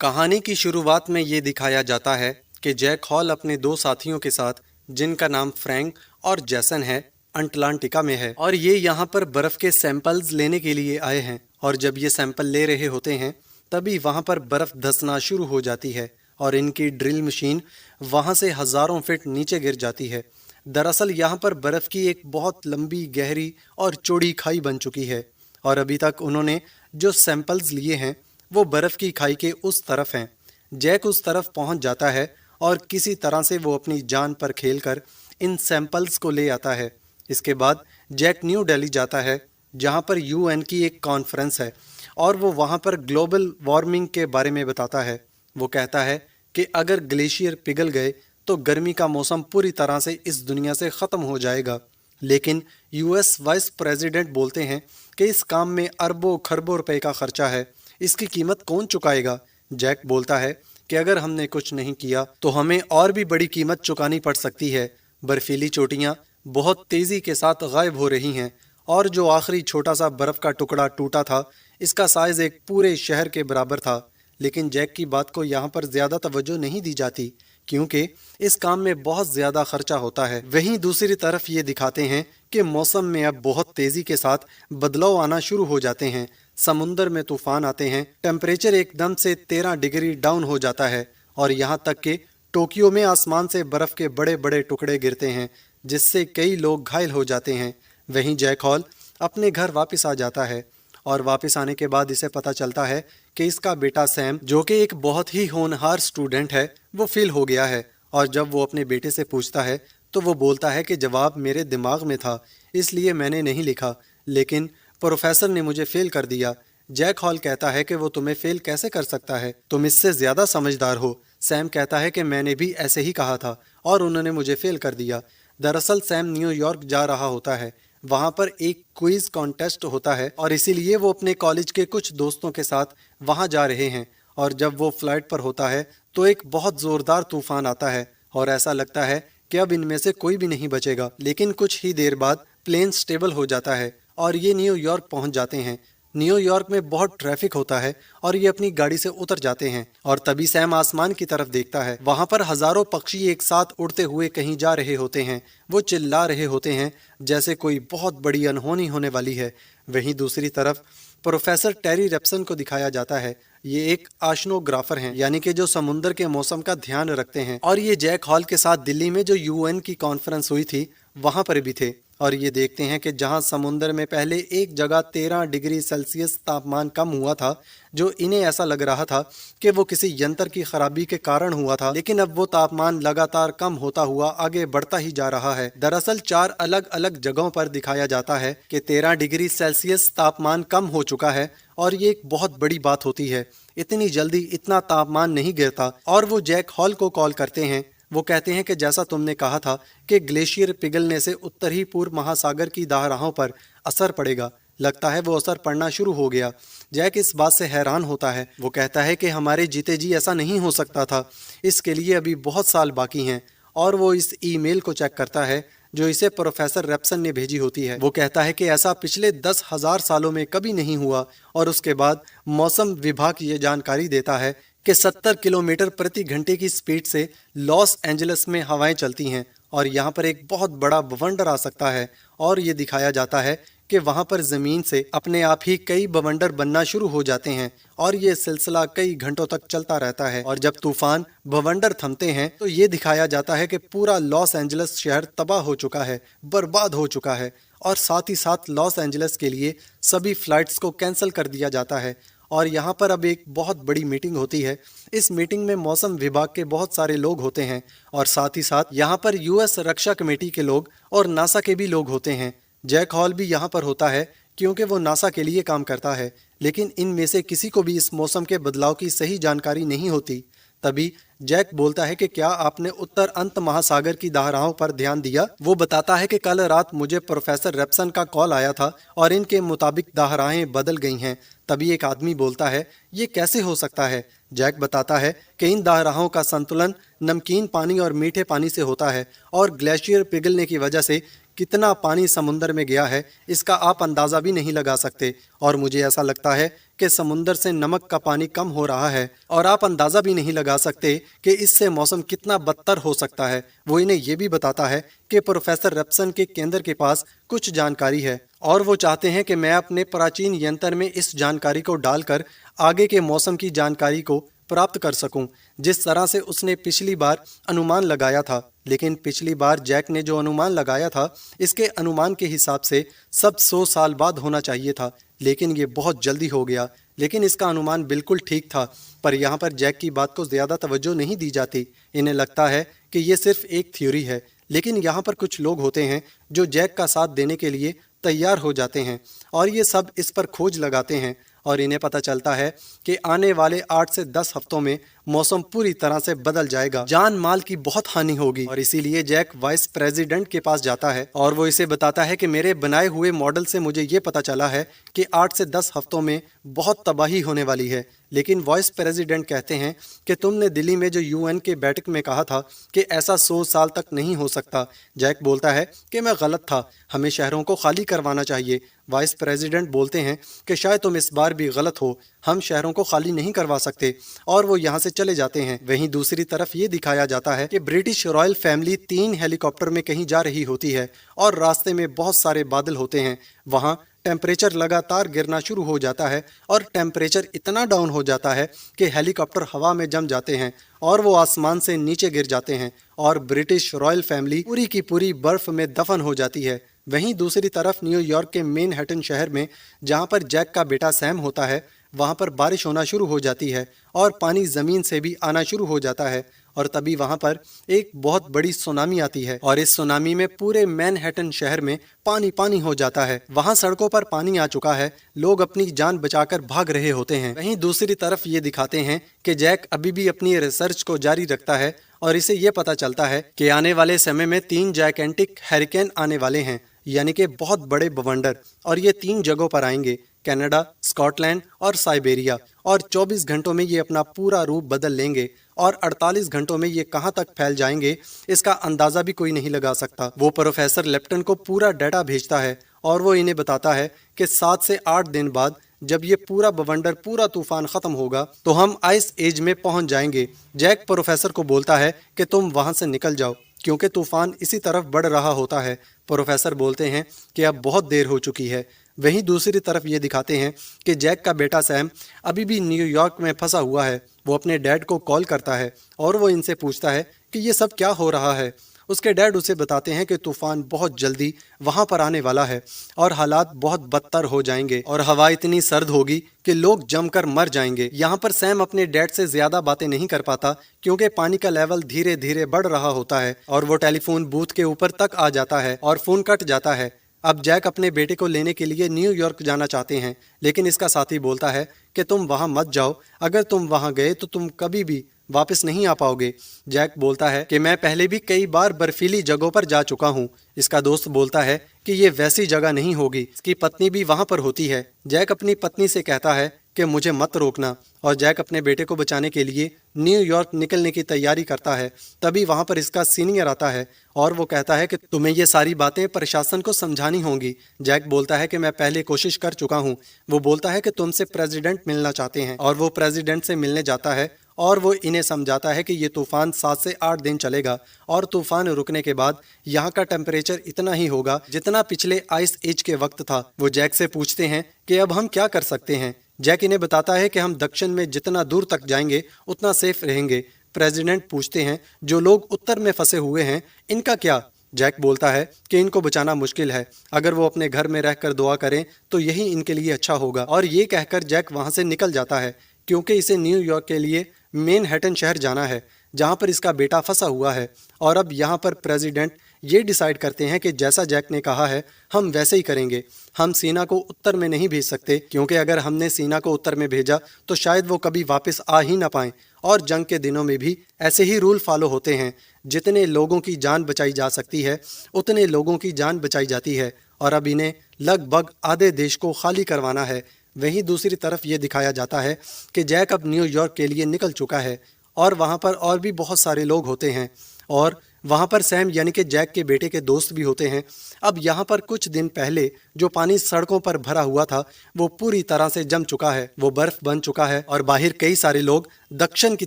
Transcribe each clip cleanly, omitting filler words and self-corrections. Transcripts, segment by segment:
कहानी की शुरुआत में ये दिखाया जाता है कि जैक हॉल अपने दो साथियों के साथ, जिनका नाम फ्रैंक और जैसन है, अटलांटिका में है और ये यहाँ पर बर्फ के सैंपल्स लेने के लिए आए हैं। और जब ये सैंपल ले रहे होते हैं तभी वहाँ पर बर्फ धंसना शुरू हो जाती है और इनकी ड्रिल मशीन वहाँ से हजारों फीट नीचे गिर जाती है। दरअसल यहाँ पर बर्फ की एक बहुत लंबी, गहरी और चौड़ी खाई बन चुकी है और अभी तक उन्होंने जो सैंपल्स लिए हैं वो बर्फ की खाई के उस तरफ हैं। जैक उस तरफ पहुंच जाता है और किसी तरह से वो अपनी जान पर खेलकर इन सैंपल्स को ले आता है। इसके बाद जैक न्यू दिल्ली जाता है जहां पर यूएन की एक कॉन्फ्रेंस है और वो वहां पर ग्लोबल वार्मिंग के बारे में बताता है। वो कहता है कि अगर ग्लेशियर पिघल गए तो गर्मी का मौसम पूरी तरह से इस दुनिया से ख़त्म हो जाएगा। लेकिन यूएस वाइस प्रेसिडेंट बोलते हैं कि इस काम में अरबों खरबों रुपए का खर्चा है, इसकी कीमत कौन चुकाएगा। जैक बोलता है कि अगर हमने कुछ नहीं किया तो हमें और भी बड़ी कीमत चुकानी पड़ सकती है। बर्फीली चोटियां बहुत तेजी के साथ गायब हो रही हैं और जो आखिरी छोटा सा बर्फ का टुकड़ा टूटा था, इसका साइज एक पूरे शहर के बराबर था। लेकिन जैक की बात को यहाँ पर ज्यादा तवज्जो नहीं दी जाती क्योंकि इस काम में बहुत ज्यादा खर्चा होता है। वहीं दूसरी तरफ ये दिखाते हैं कि मौसम में अब बहुत तेजी के साथ बदलाव आना शुरू हो जाते हैं। समुंदर में तूफान आते हैं, टेम्परेचर एकदम से 13 डिग्री डाउन हो जाता है और यहाँ तक कि टोक्यो में आसमान से बर्फ के बड़े बड़े टुकड़े गिरते हैं जिससे कई लोग घायल हो जाते हैं। वहीं जैक हॉल अपने घर वापस आ जाता है और वापस आने के बाद इसे पता चलता है कि इसका बेटा सैम, जो कि एक बहुत ही होनहार स्टूडेंट है, वो फेल हो गया है। और जब वो अपने बेटे से पूछता है तो वो बोलता है कि जवाब मेरे दिमाग में था, इसलिए मैंने नहीं लिखा, लेकिन प्रोफेसर ने मुझे फेल कर दिया। जैक हॉल कहता है कि वो तुम्हें फेल कैसे कर सकता है, तुम इससे ज्यादा समझदार हो। सैम कहता है कि मैंने भी ऐसे ही कहा था और उन्होंने मुझे फेल कर दिया। दरअसल सैम न्यूयॉर्क जा रहा होता है, वहां पर एक क्विज कॉन्टेस्ट होता है और इसीलिए वो अपने कॉलेज के कुछ दोस्तों के साथ वहां जा रहे हैं। और जब वो फ्लाइट पर होता है तो एक बहुत जोरदार तूफान आता है और ऐसा लगता है कि अब इनमें से कोई भी नहीं बचेगा। लेकिन कुछ ही देर बाद प्लेन स्टेबल हो जाता है और ये न्यूयॉर्क पहुंच जाते हैं। न्यूयॉर्क में बहुत ट्रैफिक होता है और ये अपनी गाड़ी से उतर जाते हैं और तभी सैम आसमान की तरफ देखता है। वहां पर हजारों पक्षी एक साथ उड़ते हुए कहीं जा रहे होते हैं। वो चिल्ला रहे होते हैं जैसे कोई बहुत बड़ी अनहोनी होने वाली है। वहीं दूसरी तरफ प्रोफेसर टेरी रेप्सन को दिखाया जाता है। ये एक आशनोग्राफर हैं, यानी कि जो समुद्र के मौसम का ध्यान रखते हैं, और ये जैक हॉल के साथ दिल्ली में जो यूएन की कॉन्फ्रेंस हुई थी वहां पर भी थे। और ये देखते हैं कि जहां समुद्र में पहले एक जगह 13 डिग्री सेल्सियस तापमान कम हुआ था, जो इन्हें ऐसा लग रहा था कि वो किसी यंत्र की खराबी के कारण हुआ था, लेकिन अब वो तापमान लगातार कम होता हुआ आगे बढ़ता ही जा रहा है। दरअसल 4 अलग अलग जगहों पर दिखाया जाता है कि 13 डिग्री सेल्सियस तापमान कम हो चुका है और ये एक बहुत बड़ी बात होती है। इतनी जल्दी इतना तापमान नहीं गिरता और वो जैक हॉल को कॉल करते हैं। वो कहते हैं कि जैसा तुमने कहा था कि ग्लेशियर पिघलने से उत्तर ही पूर्व महासागर की दाहराहों पर असर पड़ेगा, लगता है वो असर पड़ना शुरू हो गया। जैक इस बात से हैरान होता है। वो कहता है कि हमारे जीते जी ऐसा नहीं हो सकता था, इसके लिए अभी बहुत साल बाकी हैं। और वो इस ईमेल को चेक करता है जो इसे प्रोफेसर रेप्सन ने भेजी होती है। वो कहता है कि ऐसा पिछले 10,000 सालों में कभी नहीं हुआ। और उसके बाद मौसम विभाग ये जानकारी देता है कि 70 किलोमीटर प्रति घंटे की स्पीड से लॉस एंजलिस में हवाएं चलती हैं और यहाँ पर एक बहुत बड़ा बवंडर आ सकता है। और ये दिखाया जाता है कि वहाँ पर ज़मीन से अपने आप ही कई बवंडर बनना शुरू हो जाते हैं और ये सिलसिला कई घंटों तक चलता रहता है। और जब तूफान बवंडर थमते हैं तो ये दिखाया जाता है कि पूरा लॉस एंजलिस शहर तबाह हो चुका है, बर्बाद हो चुका है। और साथ ही साथ लॉस एंजलिस के लिए सभी फ्लाइट्स को कैंसिल कर दिया जाता है। और यहाँ पर अब एक बहुत बड़ी मीटिंग होती है। इस मीटिंग में मौसम विभाग के बहुत सारे लोग होते हैं और साथ ही साथ यहाँ पर यूएस रक्षा कमेटी के लोग और नासा के भी लोग होते हैं। जैक हॉल भी यहाँ पर होता है क्योंकि वो नासा के लिए काम करता है, लेकिन इनमें से किसी को भी इस मौसम के बदलाव की सही जानकारी नहीं होती। तभी जैक बोलता है कि क्या आपने उत्तर अंत महासागर की धाराओं पर ध्यान दिया। वो बताता है कि कल रात मुझे प्रोफेसर रेप्सन का कॉल आया था और इनके मुताबिक धाराएं बदल गई हैं। तभी एक आदमी बोलता है ये कैसे हो सकता है। जैक बताता है कि इन धाराओं का संतुलन नमकीन पानी और मीठे पानी से होता है और ग्लेशियर पिघलने की वजह से कितना पानी समुंदर में गया है इसका आप अंदाज़ा भी नहीं लगा सकते। और मुझे ऐसा लगता है कि समुंदर से नमक का पानी कम हो रहा है और आप अंदाज़ा भी नहीं लगा सकते कि इससे मौसम कितना बदतर हो सकता है। वो इन्हें ये भी बताता है कि प्रोफेसर रप्सन के केंद्र के पास कुछ जानकारी है और वो चाहते हैं कि मैं अपने प्राचीन यंत्र में इस जानकारी को डालकर आगे के मौसम की जानकारी को प्राप्त कर सकूं, जिस तरह से उसने पिछली बार अनुमान लगाया था। लेकिन पिछली बार जैक ने जो अनुमान लगाया था इसके अनुमान के हिसाब से सब 100 साल बाद होना चाहिए था, लेकिन ये बहुत जल्दी हो गया। लेकिन इसका अनुमान बिल्कुल ठीक था, पर यहाँ पर जैक की बात को ज़्यादा तवज्जो नहीं दी जाती। इन्हें लगता है कि ये सिर्फ एक थ्योरी है। लेकिन यहाँ पर कुछ लोग होते हैं जो जैक का साथ देने के लिए तैयार हो जाते हैं और ये सब इस पर खोज लगाते हैं और इन्हें पता चलता है कि आने वाले 8 से 10 हफ्तों में मौसम पूरी तरह से बदल जाएगा, जान माल की बहुत हानि होगी। और इसीलिए जैक वाइस प्रेसिडेंट के पास जाता है और वो इसे बताता है कि मेरे बनाए हुए मॉडल से मुझे ये पता चला है कि 8 से 10 हफ्तों में बहुत तबाही होने वाली है। लेकिन वाइस प्रेसिडेंट कहते हैं कि तुमने दिल्ली में जो यूएन के बैठक में कहा था कि ऐसा 100 साल तक नहीं हो सकता। जैक बोलता है कि मैं गलत था, हमें शहरों को खाली करवाना चाहिए। वाइस प्रेसिडेंट बोलते हैं कि शायद तुम इस बार भी गलत हो, हम शहरों को खाली नहीं करवा सकते, और वो यहाँ से चले जाते हैं। वहीं दूसरी तरफ ये दिखाया जाता है कि ब्रिटिश रॉयल फैमिली 3 हेलीकॉप्टर में कहीं जा रही होती है और रास्ते में बहुत सारे बादल होते हैं। वहाँ टेम्परेचर लगातार गिरना शुरू हो जाता है और टेम्परेचर इतना डाउन हो जाता है कि हेलीकॉप्टर हवा में जम जाते हैं और वो आसमान से नीचे गिर जाते हैं और ब्रिटिश रॉयल फैमिली पूरी की पूरी बर्फ में दफन हो जाती है। वहीं दूसरी तरफ न्यूयॉर्क के मैनहट्टन शहर में जहाँ पर जैक का बेटा सैम होता है, वहाँ पर बारिश होना शुरू हो जाती है और पानी ज़मीन से भी आना शुरू हो जाता है। और तभी वहाँ पर एक बहुत बड़ी सुनामी आती है और इस सुनामी में पूरे मैनहट्टन शहर में पानी पानी हो जाता है। वहाँ सड़कों पर पानी आ चुका है, लोग अपनी जान बचाकर भाग रहे होते हैं। वहीं दूसरी तरफ ये दिखाते हैं कि जैक अभी भी अपनी रिसर्च को जारी रखता है और इसे ये पता चलता है कि आने वाले समय में 3 जायकेंटिक हैरिकेन आने वाले हैं, यानी कि बहुत बड़े बवंडर, और ये 3 जगहों पर आएंगे, कनाडा, स्कॉटलैंड और साइबेरिया। और 24 घंटों में ये अपना पूरा रूप बदल लेंगे और 48 घंटों में ये कहाँ तक फैल जाएंगे इसका अंदाज़ा भी कोई नहीं लगा सकता। वो प्रोफेसर लेप्टन को पूरा डाटा भेजता है और वो इन्हें बताता है कि 7 से 8 दिन बाद जब ये पूरा बवंडर, पूरा तूफान ख़त्म होगा तो हम आइस एज में पहुंच जाएंगे। जैक प्रोफेसर को बोलता है कि तुम वहां से निकल जाओ क्योंकि तूफान इसी तरफ बढ़ रहा होता है। प्रोफेसर बोलते हैं कि अब बहुत देर हो चुकी है। वहीं दूसरी तरफ ये दिखाते हैं कि जैक का बेटा सैम अभी भी न्यूयॉर्क में फंसा हुआ है। वो अपने डैड को कॉल करता है और वो इनसे पूछता है कि ये सब क्या हो रहा है। उसके डैड उसे बताते हैं कि तूफान बहुत जल्दी वहां पर आने वाला है और हालात बहुत बदतर हो जाएंगे और हवा इतनी सर्द होगी कि लोग जमकर मर जाएंगे। यहाँ पर सैम अपने डैड से ज्यादा बातें नहीं कर पाता क्योंकि पानी का लेवल धीरे धीरे बढ़ रहा होता है और वो टेलीफोन बूथ के ऊपर तक आ जाता है और फोन कट जाता है। अब जैक अपने बेटे को लेने के लिए न्यूयॉर्क जाना चाहते हैं, लेकिन इसका साथी बोलता है कि तुम वहां मत जाओ, अगर तुम वहां गए तो तुम कभी भी वापस नहीं आ पाओगे। जैक बोलता है कि मैं पहले भी कई बार बर्फीली जगहों पर जा चुका हूँ। इसका दोस्त बोलता है कि ये वैसी जगह नहीं होगी, इसकी पत्नी भी वहां पर होती है। जैक अपनी पत्नी से कहता है कि मुझे मत रोकना और जैक अपने बेटे को बचाने के लिए न्यूयॉर्क निकलने की तैयारी करता है। तभी वहां पर इसका सीनियर आता है और वो कहता है कि तुम्हें ये सारी बातें प्रशासन को समझानी होंगी। जैक बोलता है कि मैं पहले कोशिश कर चुका हूँ। वो बोलता है कि तुमसे प्रेसिडेंट मिलना चाहते हैं और वो प्रेसिडेंट से मिलने जाता है और वो इन्हें समझाता है कि ये तूफान 7 से 8 दिन चलेगा और तूफान रुकने के बाद यहाँ का टेम्परेचर इतना ही होगा जितना पिछले आइस एज के वक्त था। वो जैक से पूछते हैं कि अब हम क्या कर सकते हैं। जैक इन्हें बताता है कि हम दक्षिण में जितना दूर तक जाएंगे उतना सेफ रहेंगे। प्रेसिडेंट पूछते हैं जो लोग उत्तर में फंसे हुए हैं इनका क्या। जैक बोलता है कि इनको बचाना मुश्किल है, अगर वो अपने घर में रहकर दुआ करें तो यही इनके लिए अच्छा होगा। और ये कहकर जैक वहां से निकल जाता है क्योंकि इसे न्यूयॉर्क के लिए मैनहट्टन शहर जाना है जहां पर इसका बेटा फंसा हुआ है। और अब यहाँ पर प्रेसिडेंट ये डिसाइड करते हैं कि जैसा जैक ने कहा है हम वैसे ही करेंगे। हम सीना को उत्तर में नहीं भेज सकते क्योंकि अगर हमने सीना को उत्तर में भेजा तो शायद वो कभी वापस आ ही ना पाएं। और जंग के दिनों में भी ऐसे ही रूल फॉलो होते हैं, जितने लोगों की जान बचाई जा सकती है उतने लोगों की जान बचाई जाती है। और अब इन्हें लगभग आधे देश को खाली करवाना है। वहीं दूसरी तरफ ये दिखाया जाता है कि जैक अब न्यूयॉर्क के लिए निकल चुका है और वहाँ पर और भी बहुत सारे लोग होते हैं और वहां पर सैम यानी कि जैक के बेटे के दोस्त भी होते हैं। अब यहाँ पर कुछ दिन पहले जो पानी सड़कों पर भरा हुआ था वो पूरी तरह से जम चुका है, वो बर्फ बन चुका है और बाहर कई सारे लोग दक्षिण की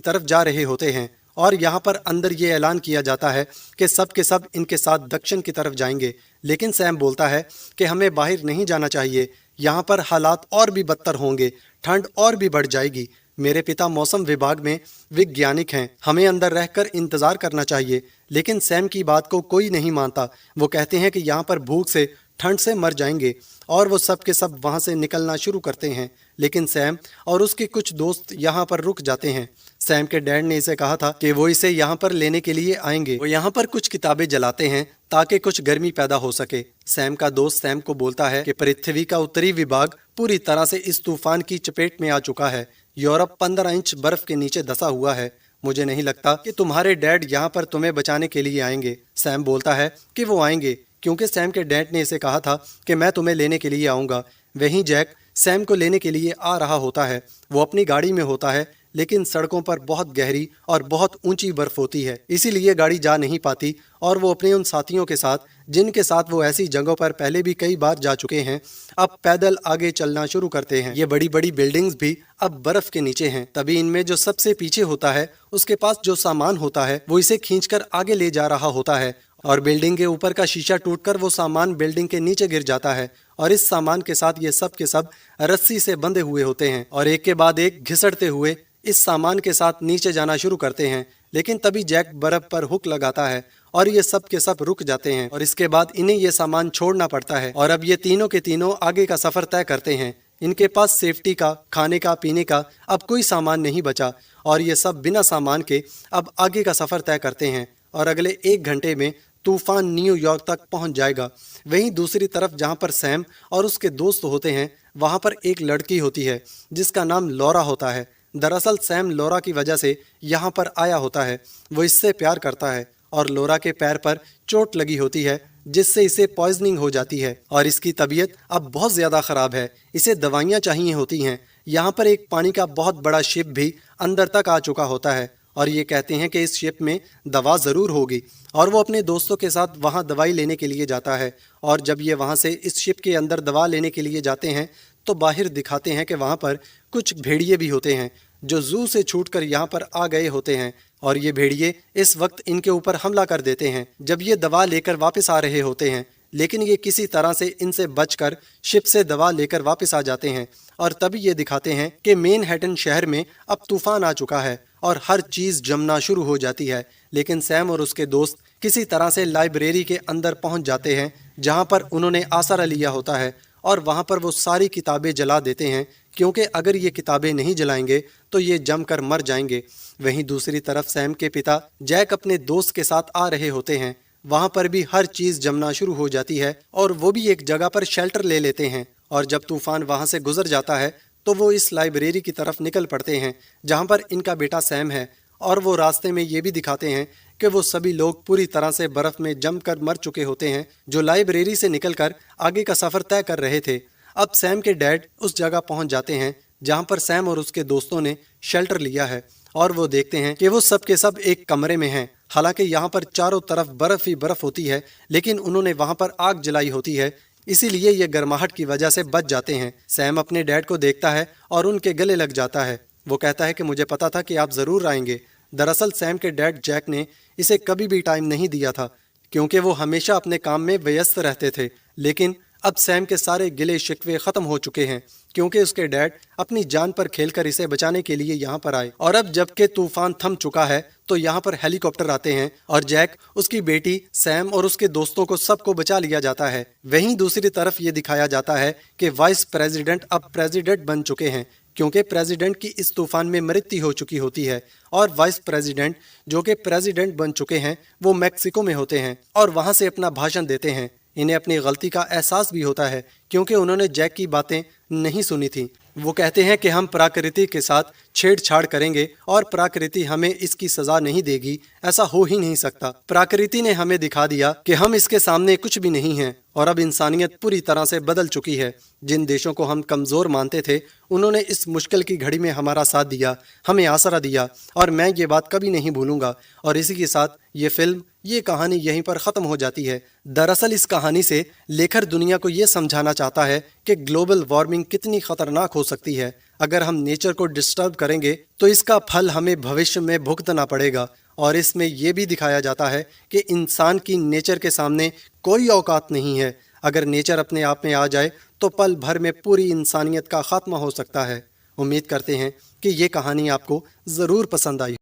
तरफ जा रहे होते हैं। और यहाँ पर अंदर ये ऐलान किया जाता है कि सब के सब इनके साथ दक्षिण की तरफ जाएंगे, लेकिन सैम बोलता है कि हमें बाहर नहीं जाना चाहिए, यहाँ पर हालात और भी बदतर होंगे, ठंड और भी बढ़ जाएगी। मेरे पिता मौसम विभाग में वैज्ञानिक हैं, हमें अंदर रहकर इंतजार करना चाहिए। लेकिन सैम की बात को कोई नहीं मानता। वो कहते हैं कि यहाँ पर भूख से ठंड से मर जाएंगे और वो सब के सब वहाँ से निकलना शुरू करते हैं। लेकिन सैम और उसके कुछ दोस्त यहाँ पर रुक जाते हैं। सैम के डैड ने इसे कहा था कि वो इसे यहाँ पर लेने के लिए आएंगे। वो यहाँ पर कुछ किताबें जलाते हैं ताकि कुछ गर्मी पैदा हो सके। सैम का दोस्त सैम को बोलता है कि पृथ्वी का उत्तरी विभाग पूरी तरह से इस तूफान की चपेट में आ चुका है। यूरोप 15 इंच बर्फ के नीचे धंसा हुआ है। मुझे नहीं लगता कि तुम्हारे डैड यहाँ पर तुम्हें बचाने के लिए आएंगे। सैम बोलता है कि वो आएंगे क्योंकि सैम के डैड ने इसे कहा था कि मैं तुम्हें लेने के लिए आऊँगा। वहीं जैक सैम को लेने के लिए आ रहा होता है। वो अपनी गाड़ी में होता है, लेकिन सड़कों पर बहुत गहरी और बहुत ऊंची बर्फ होती है, इसीलिए गाड़ी जा नहीं पाती और वो अपने उन साथियों के साथ जिनके साथ वो ऐसी जगहों पर पहले भी कई बार जा चुके हैं, अब पैदल आगे चलना शुरू करते हैं। ये बड़ी बड़ी बिल्डिंग्स भी अब बर्फ के नीचे हैं। तभी इनमें जो सबसे पीछे होता है उसके पास जो सामान होता है वो इसे खींचकर आगे ले जा रहा होता है और बिल्डिंग के ऊपर का शीशा टूटकर वो सामान बिल्डिंग के नीचे गिर जाता है और इस सामान के साथ ये सब के सब रस्सी से बंधे हुए होते हैं और एक के बाद एक घिसटते हुए इस सामान के साथ नीचे जाना शुरू करते हैं। लेकिन तभी जैक बर्फ पर हुक लगाता है और ये सब के सब रुक जाते हैं और इसके बाद इन्हें ये सामान छोड़ना पड़ता है और अब ये तीनों के तीनों आगे का सफर तय करते हैं। इनके पास सेफ्टी का, खाने का, पीने का अब कोई सामान नहीं बचा और ये सब बिना सामान के अब आगे का सफर तय करते हैं और अगले 1 घंटे में तूफान न्यूयॉर्क तक पहुंच जाएगा। वहीं दूसरी तरफ जहां पर सैम और उसके दोस्त होते हैं वहां पर एक लड़की होती है जिसका नाम लॉरा होता है। दरअसल सैम लॉरा की वजह से यहाँ पर आया होता है। वो इससे प्यार करता है और लॉरा के पैर पर चोट लगी होती है जिससे इसे पॉइजनिंग हो जाती है और इसकी तबीयत अब बहुत ज़्यादा ख़राब है। इसे दवाइयाँ चाहिए होती हैं। यहाँ पर एक पानी का बहुत बड़ा शिप भी अंदर तक आ चुका होता है और ये कहते हैं कि इस शिप में दवा ज़रूर होगी और वो अपने दोस्तों के साथ वहाँ दवाई लेने के लिए जाता है। और जब ये वहाँ से इस शिप के अंदर दवा लेने के लिए जाते हैं तो बाहर दिखाते हैं कि वहाँ पर कुछ भेड़िए भी होते हैं जो जू से छूटकर यहाँ पर आ गए होते हैं और ये भेड़िए इस वक्त इनके ऊपर हमला कर देते हैं जब ये दवा लेकर वापस आ रहे होते हैं। लेकिन ये किसी तरह से इनसे बचकर शिप से दवा लेकर वापस आ जाते हैं और तभी ये दिखाते हैं कि मैनहट्टन शहर में अब तूफान आ चुका है और हर चीज़ जमना शुरू हो जाती है। लेकिन सैम और उसके दोस्त किसी तरह से लाइब्रेरी के अंदर पहुंच जाते हैं जहां पर उन्होंने आसरा लिया होता है और वहां पर वो सारी किताबें जला देते हैं क्योंकि अगर ये किताबें नहीं जलाएंगे तो ये जमकर मर जाएंगे। वहीं दूसरी तरफ सैम के पिता जैक अपने दोस्त के साथ आ रहे होते हैं। वहां पर भी हर चीज़ जमना शुरू हो जाती है और वो भी एक जगह पर शेल्टर ले लेते हैं और जब तूफान वहां से गुजर जाता है तो वो इस लाइब्रेरी की तरफ निकल पड़ते हैं जहां पर इनका बेटा सैम है और वो रास्ते में ये भी दिखाते हैं कि वो सभी लोग पूरी तरह से बर्फ़ में जमकर मर चुके होते हैं जो लाइब्रेरी से निकलकर आगे का सफ़र तय कर रहे थे। अब सैम के डैड उस जगह पहुंच जाते हैं जहां पर सैम और उसके दोस्तों ने शेल्टर लिया है और वो देखते हैं कि वो सब के सब एक कमरे में हैं। हालांकि यहाँ पर चारों तरफ बर्फ़ ही बर्फ़ होती है, लेकिन उन्होंने वहाँ पर आग जलाई होती है, इसीलिए ये गर्माहट की वजह से बच जाते हैं। सैम अपने डैड को देखता है और उनके गले लग जाता है। वो कहता है कि मुझे पता था कि आप ज़रूर आएंगे। दरअसल सैम के डैड जैक ने इसे कभी भी टाइम नहीं दिया था क्योंकि वो हमेशा अपने काम में व्यस्त रहते थे। लेकिन अब सैम के सारे गिले शिकवे ख़त्म हो चुके हैं क्योंकि उसके डैड अपनी जान पर खेलकर इसे बचाने के लिए यहाँ पर आए। और अब जबकि तूफान थम चुका है तो यहाँ पर हेलीकॉप्टर आते हैं और जैक, उसकी बेटी, सैम और उसके दोस्तों को सबको बचा लिया जाता है। वहीं दूसरी तरफ ये दिखाया जाता है कि वाइस प्रेसिडेंट अब प्रेसिडेंट बन चुके हैं क्योंकि प्रेसिडेंट की इस तूफान में मृत्यु हो चुकी होती है और वाइस प्रेसिडेंट जो कि प्रेसिडेंट बन चुके हैं वो मैक्सिको में होते हैं और वहाँ से अपना भाषण देते हैं। इन्हें अपनी गलती का एहसास भी होता है क्योंकि उन्होंने जैक की बातें नहीं सुनी थी। वो कहते हैं कि हम प्रकृति के साथ छेड़छाड़ करेंगे और प्रकृति हमें इसकी सजा नहीं देगी, ऐसा हो ही नहीं सकता। प्रकृति ने हमें दिखा दिया कि हम इसके सामने कुछ भी नहीं हैं और अब इंसानियत पूरी तरह से बदल चुकी है। जिन देशों को हम कमज़ोर मानते थे उन्होंने इस मुश्किल की घड़ी में हमारा साथ दिया, हमें आसरा दिया और मैं ये बात कभी नहीं भूलूंगा। और इसी के साथ ये फिल्म, ये कहानी यहीं पर ख़त्म हो जाती है। दरअसल इस कहानी से लेखक दुनिया को ये समझाना चाहता है कि ग्लोबल वार्मिंग कितनी ख़तरनाक हो सकती है। अगर हम नेचर को डिस्टर्ब करेंगे तो इसका फल हमें भविष्य में भुगतना पड़ेगा। और इसमें यह भी दिखाया जाता है कि इंसान की नेचर के सामने कोई औकात नहीं है। अगर नेचर अपने आप में आ जाए तो पल भर में पूरी इंसानियत का खात्मा हो सकता है। उम्मीद करते हैं कि ये कहानी आपको ज़रूर पसंद आई।